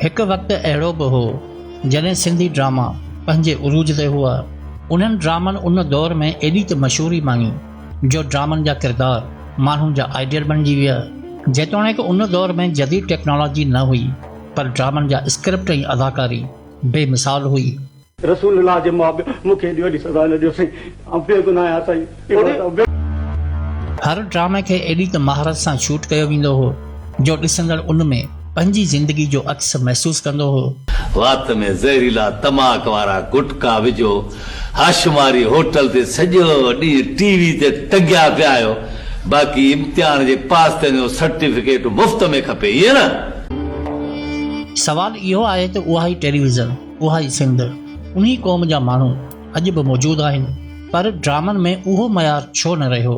हिकु वक़्तु अहिड़ो बि हो जॾहिं सिंधी ड्रामा पंहिंजे उरूज ते हुआ। उन्हनि ड्रामनि उन दौर में एॾी त मशहूरी मांगी जो ड्रामनि जा किरदार माण्हुनि जा आइडियल बणिजी विया। जेतोणीकि उन दौर में जदीद टेक्नोलॉजी न हुई, पर ड्रामनि जा स्क्रिप्ट ऐं अदाकारी बेमिसाल हुई। रसूलुल्लाह जे मूंखे ॾियो ॾी सदा न ॾियो साईं, ऐं बेगुनाह आहियां साईं। हर ड्रामे खे एॾी त महारत सां शूट कयो वेंदो हो जो ॾिसंदड़ उन में पंहिंजी ज़िंदगी जो अक्स महसूस कंदो हो। वात में ज़हरीला तमाक वारा गुटका विझो, हाशमारी होटल ते सॼो ॾींहुं टीवी ते टंगिया पिया आहियो, बाक़ी इम्तिहान जे पास थियण जो सर्टिफिकेट मुफ़्त में खपे, ईअं न? सवाल इहो आहे त उहा ई टेलीविज़न, उहा ई सिंध, उन्ही क़ौम जा माण्हू अॼु बि मौजूदु आहिनि, पर ड्रामनि में उहो मयार छो न रहियो?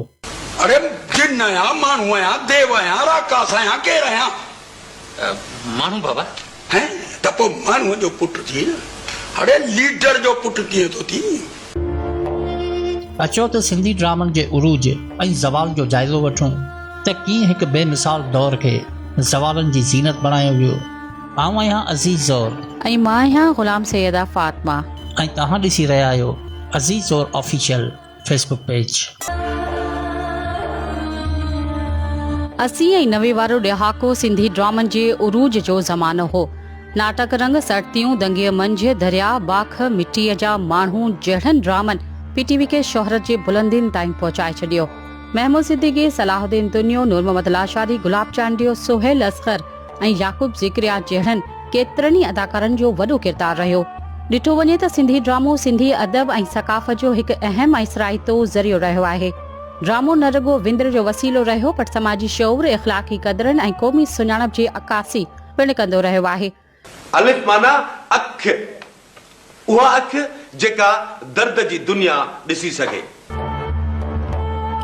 अरे जिन आहियां, माण्हू आहियां, देव आहियां, राकास आहियां, केरु आहियां? माण्हू बाबा हैं त पोइ माण्हूअ जो पुटु थी न। अरे लीडर जो पुटु कीअं थो थी? अचो त सिंधी ड्रामनि जे उरूज ऐं ज़वाल जो जाइज़ो वठूं त कीअं हिकु बेमिसाल दौर खे ज़वालनि जी ज़ीनत बणायो वियो। आउं आहियां अज़ीज़ ज़ौर ऐं मां आहियां ग़ुलाम सैयदा फ़ातिमा, ऐं तव्हां ॾिसी रहिया आहियो अज़ीज़ ज़ौर ऑफिशियल फेसबुक पेज। 80 ऐं 90 वारो ॾहाको सिंधी ड्रामनि जे उरूज जो ज़मानो हो। नाटक रंग, सड़तियूं, दंगीअ मंझि, दरिया, बाख, मिटीअ जा माण्हू जहिड़नि ड्रामनि PTV खे शोहरत जे बुलंदियुनि ताईं पहुचाए छॾियो। महमूद सिद्दीकी, सलाहुद्दीन दुनियो, नूर मोहम्मद लाशारी, गुलाब चांडियो, सुहेल असगर ऐं याकूब ज़िक्रिया जहिड़नि केतिरनि ई अदाकारनि जो वॾो किरदारु रहियो। ॾिठो वञे त सिंधी ड्रामो सिंधी अदब ऐं सकाफ़त जो हिकु अहम ऐं सराइतो ज़रियो रहियो आहे। ड्रामो न रुॻो विंदर जो वसीलो रहियो, पर समाजी शऊर, इख़लाक़ी क़दरनि ऐं क़ौमी सुञाणप जी अक्कासी पिणु कंदो रहियो आहे। अलिफ माना अख, उहा अख जेका दर्द जी दुनिया ॾिसी सघे।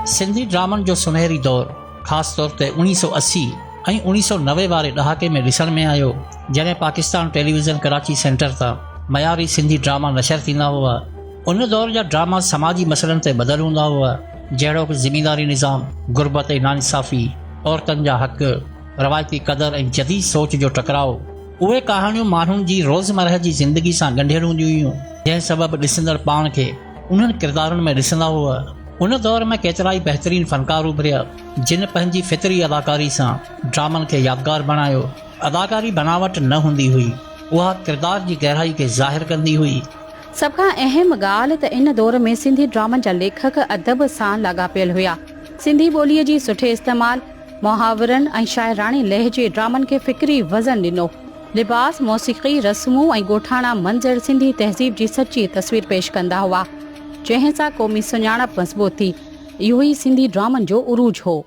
सिंधी ड्रामनि जो सुनहरी दौर ख़ासि तौर ते 1980 ऐं 1990 वारे ॾहाके में ॾिसण में आयो, जॾहिं पाकिस्तान टेलीविज़न कराची सेंटर तां मयारी सिंधी ड्रामा नशर थींदा हुआ। उन दौर जा ड्रामा समाजी मसइलनि ते ॿधल हूंदा हुआ, जहिड़ो कि ज़मींदारी निज़ाम, गुरबत ऐं नाइंसाफ़ी, औरतुनि जा हक़, रवायती क़दर ऐं जदीद सोच जो टकराव। उहे कहाणियूं माण्हुनि जी रोज़मरह जी ज़िंदगी सां ॻंढियल हूंदियूं हुयूं, जंहिं सबबु ॾिसंदड़ पाण खे उन्हनि किरदारनि में ॾिसंदा हुआ। उन दौर में केतिरा ई बहितरीन फ़नकार उभरिया जिन पंहिंजी फितरी अदाकारी सां ड्रामनि खे यादगार बणायो। अदाकारी बनावट न हूंदी हुई, उहा किरदार जी गहराई खे ज़ाहिर कंदी हुई। सभ खां अहम ॻाल्हि त इन दौर में सिंधी ड्रामनि जा लेखक अदब सां लाॻापियल हुया। सिंधी ॿोलीअ जी सुठे इस्तेमाल, मुहावरनि ऐं शाइराणी लहजे ड्रामनि खे फ़िक्री वज़न ॾिनो। लिबास, मौसीक़ी, रस्मूं ऐं ॻोठाणा मंज़र सिंधी तहज़ीब जी सची तस्वीर पेश कंदा हुआ, जंहिं सां क़ौमी सुञाणप मज़बूत थी। इहो ई सिंधी ड्रामनि जो उरूज हो।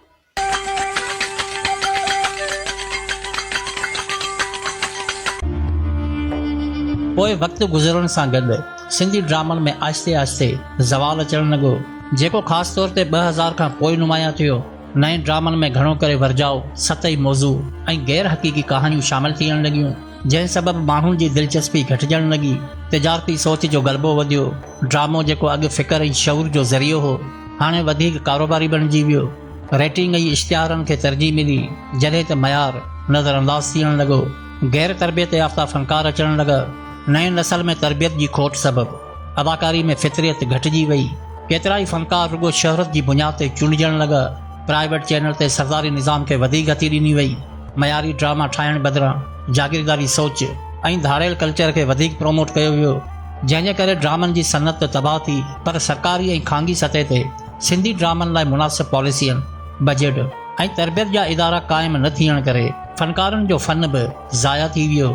पोइ वक़्तु गुज़रण सां गॾु सिंधी ड्रामनि में आहिस्ते आहिस्ते ज़वाल अचणु लॻो, जेको ख़ासि तौर ते 2000 खां पोइ नुमायां थियो। नए ड्रामनि में घणो करे वर्जाउ, सतही मौज़ू ऐं गैर हक़ीक़ी कहानियूं शामिल थियण लॻियूं, जंहिं सबबु माण्हुनि जी दिलचस्पी घटिजण लॻी। तिजारती सोच जो ग़लबो वधियो। ड्रामो जेको अॻु फ़िक्र ऐं शऊर जो ज़रियो हो, हाणे वधीक कारोबारी बणिजी वियो। रेटिंग ऐं इश्तिहारनि खे तरजीह मिली, जॾहिं त मयार नज़रअंदाज़ थियण लॻो। गैर तरबियत याफ़्ता फ़नकार अचण लॻा। नए नस्ल में तरबियत जी खोट सबबु अदाकारी में फितरियत घटिजी वई। केतिरा ई फ़नकार रुॻो शहरत जी बुनियाद ते चूंडिजण लॻा। प्राइवेट चैनल ते सरदारी निज़ाम खे वधीक गति ॾिनी वई। मयारी ड्रामा ठाहिण बदिरां जागीरदारी सोच ऐं धारियल कल्चर खे वधीक प्रोमोट कयो वियो, जंहिंजे करे ड्रामनि जी सनत तबाह थी। पर सरकारी ऐं खांगी सतह ते सिंधी ड्रामनि लाइ मुनासिब पॉलिसियुनि, बजट ऐं तरबियत जा इदारा क़ाइमु न थियण करे फ़नकारनि जो फ़न बि ज़ाया थी वियो।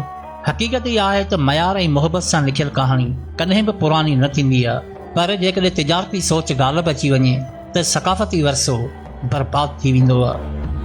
हक़ीक़त इहा आहे त मयार ऐं मुहबत सां लिखियल कहाणी कॾहिं बि पुरानी न थींदी आहे, पर जेकॾहिं तिजारती सोच ग़ालिब अची वञे त सक़ाफ़ती वरिसो बर्बाद थी वेंदो आहे।